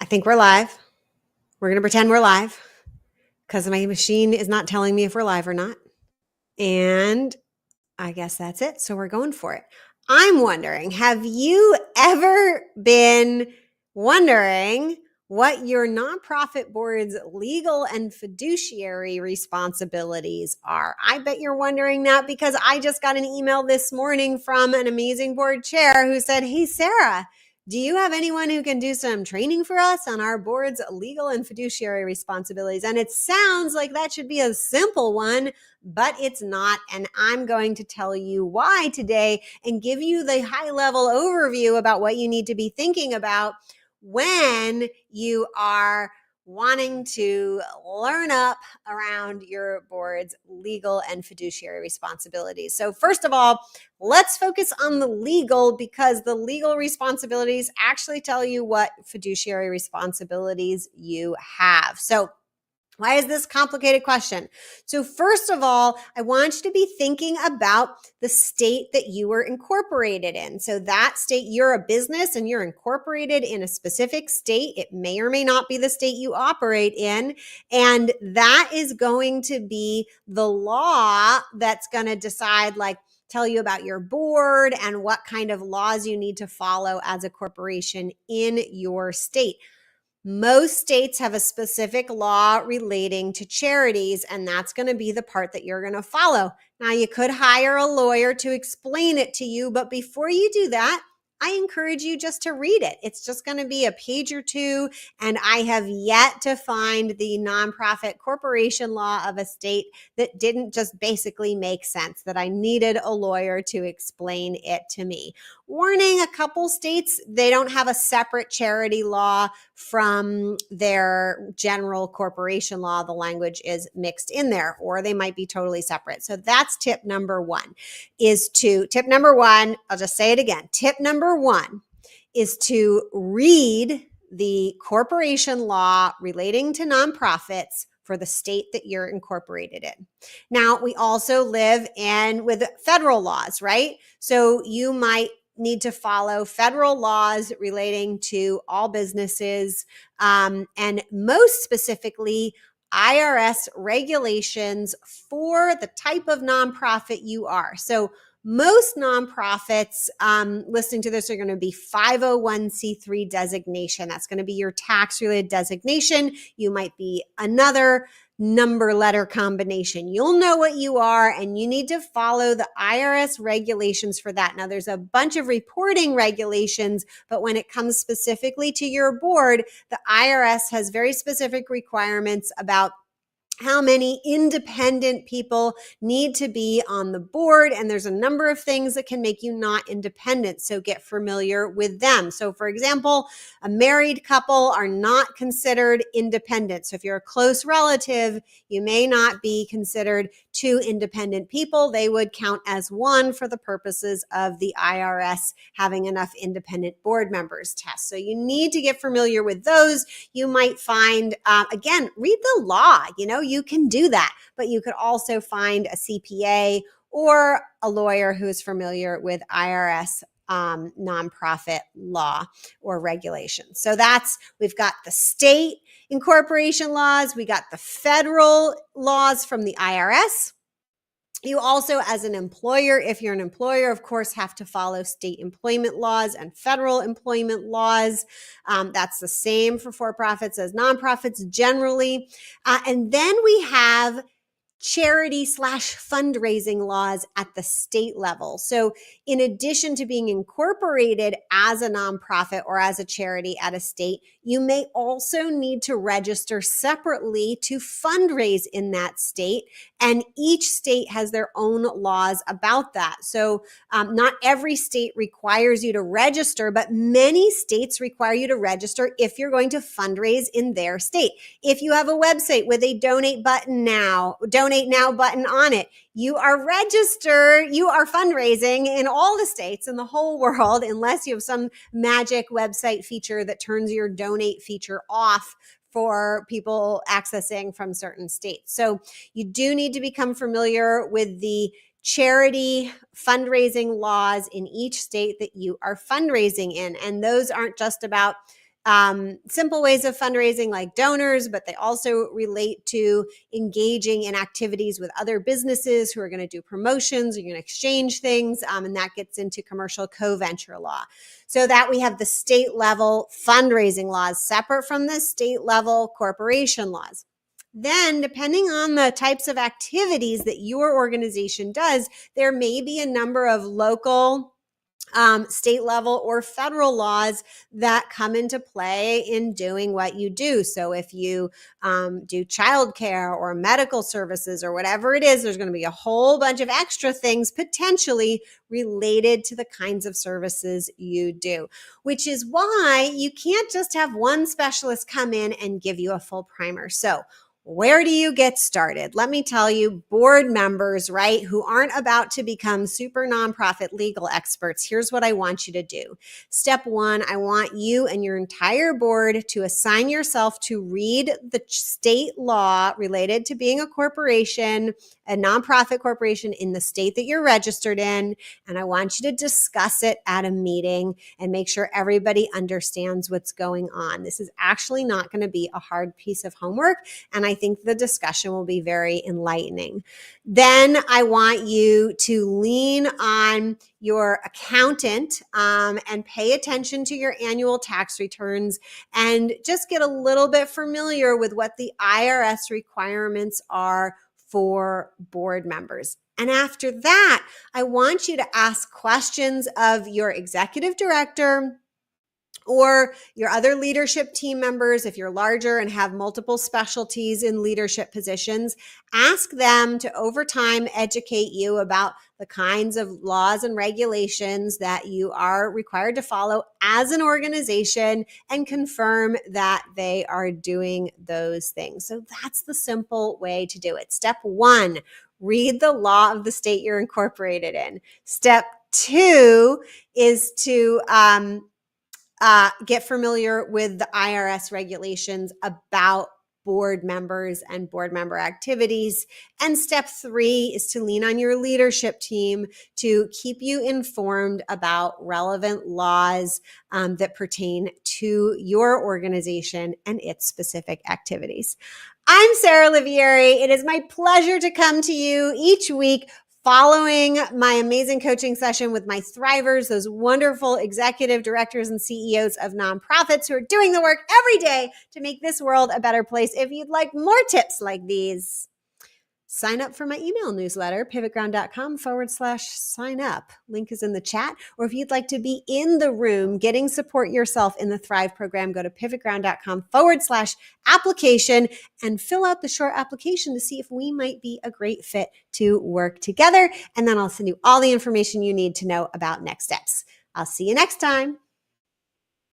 I think we're live. We're going to pretend we're live because my machine is not telling me if we're live or not. And I guess that's it. So we're going for it. I'm wondering, have you ever been wondering what your nonprofit board's legal and fiduciary responsibilities are? I bet you're wondering that because I just got an email this morning from an amazing board chair who said, "Hey, Sarah, do you have anyone who can do some training for us on our board's legal and fiduciary responsibilities?" And it sounds like that should be a simple one, but it's not. And I'm going to tell you why today and give you the high level overview about what you need to be thinking about when you are wanting to learn up around your board's legal and fiduciary responsibilities. So first of all, let's focus on the legal because the legal responsibilities actually tell you what fiduciary responsibilities you have. So why is this a complicated question? So first of all, I want you to be thinking about the state that you were incorporated in. So that state, you're a business and you're incorporated in a specific state. It may or may not be the state you operate in. And that is going to be the law that's going to decide, tell you about your board and what kind of laws you need to follow as a corporation in your state. Most states have a specific law relating to charities, and that's going to be the part that you're going to follow. Now, you could hire a lawyer to explain it to you, but before you do that, I encourage you just to read it. It's just going to be a page or two, and I have yet to find the nonprofit corporation law of a state that didn't just basically make sense, that I needed a lawyer to explain it to me. Warning, a couple states, they don't have a separate charity law from their general corporation law. The language is mixed in there, or they might be totally separate. So that's tip number one, I'll just say it again. Tip number one is to read the corporation law relating to nonprofits for the state that you're incorporated in. Now, we also live with federal laws, right? So you might need to follow federal laws relating to all businesses, and most specifically, IRS regulations for the type of nonprofit you are. So most nonprofits listening to this are going to be 501c3 designation. That's going to be your tax-related designation. You might be another number letter combination. You'll know what you are, and you need to follow the IRS regulations for that. Now, there's a bunch of reporting regulations, but when it comes specifically to your board, the IRS has very specific requirements about how many independent people need to be on the board. And there's a number of things that can make you not independent. So get familiar with them. So for example, a married couple are not considered independent. So if you're a close relative, you may not be considered two independent people. They would count as one for the purposes of the IRS having enough independent board members test. So you need to get familiar with those. You might find, again, read the law. You can do that, but you could also find a CPA or a lawyer who is familiar with IRS nonprofit law or regulations. So we've got the state incorporation laws, we got the federal laws from the IRS. You also, as an employer, if you're an employer, of course, have to follow state employment laws and federal employment laws. That's the same for for-profits as nonprofits generally. And then we have charity/fundraising laws at the state level. So in addition to being incorporated as a nonprofit or as a charity at a state, you may also need to register separately to fundraise in that state. And each state has their own laws about that. So not every state requires you to register, but many states require you to register if you're going to fundraise in their state. If you have a website with a donate now button on it, you are registered, you are fundraising in all the states in the whole world, unless you have some magic website feature that turns your donate feature off for people accessing from certain states. So you do need to become familiar with the charity fundraising laws in each state that you are fundraising in. And those aren't just about simple ways of fundraising like donors, but they also relate to engaging in activities with other businesses who are going to do promotions, or you're going to exchange things, and that gets into commercial co-venture law. So that we have the state level fundraising laws separate from the state level corporation laws. Then, depending on the types of activities that your organization does, there may be a number of local, state level, or federal laws that come into play in doing what you do. So if you do childcare or medical services or whatever it is, there's going to be a whole bunch of extra things potentially related to the kinds of services you do, which is why you can't just have one specialist come in and give you a full primer. So where do you get started? Let me tell you, board members, right, who aren't about to become super nonprofit legal experts, here's what I want you to do. Step one, I want you and your entire board to assign yourself to read the state law related to being a corporation, a nonprofit corporation in the state that you're registered in, and I want you to discuss it at a meeting and make sure everybody understands what's going on. This is actually not going to be a hard piece of homework, and I think the discussion will be very enlightening. Then I want you to lean on your accountant and pay attention to your annual tax returns and just get a little bit familiar with what the IRS requirements are for board members. And after that, I want you to ask questions of your executive director or your other leadership team members. If you're larger and have multiple specialties in leadership positions, ask them to over time educate you about the kinds of laws and regulations that you are required to follow as an organization and confirm that they are doing those things. So that's the simple way to do it. Step one, read the law of the state you're incorporated in. Step two is to get familiar with the IRS regulations about board members and board member activities. And step three is to lean on your leadership team to keep you informed about relevant laws that pertain to your organization and its specific activities. I'm Sarah Olivieri. It is my pleasure to come to you each week following my amazing coaching session with my thrivers, those wonderful executive directors and CEOs of nonprofits who are doing the work every day to make this world a better place. If you'd like more tips like these, sign up for my email newsletter, pivotground.com/sign up. Link is in the chat. Or if you'd like to be in the room getting support yourself in the Thrive program, go to pivotground.com/application and fill out the short application to see if we might be a great fit to work together. And then I'll send you all the information you need to know about next steps. I'll see you next time.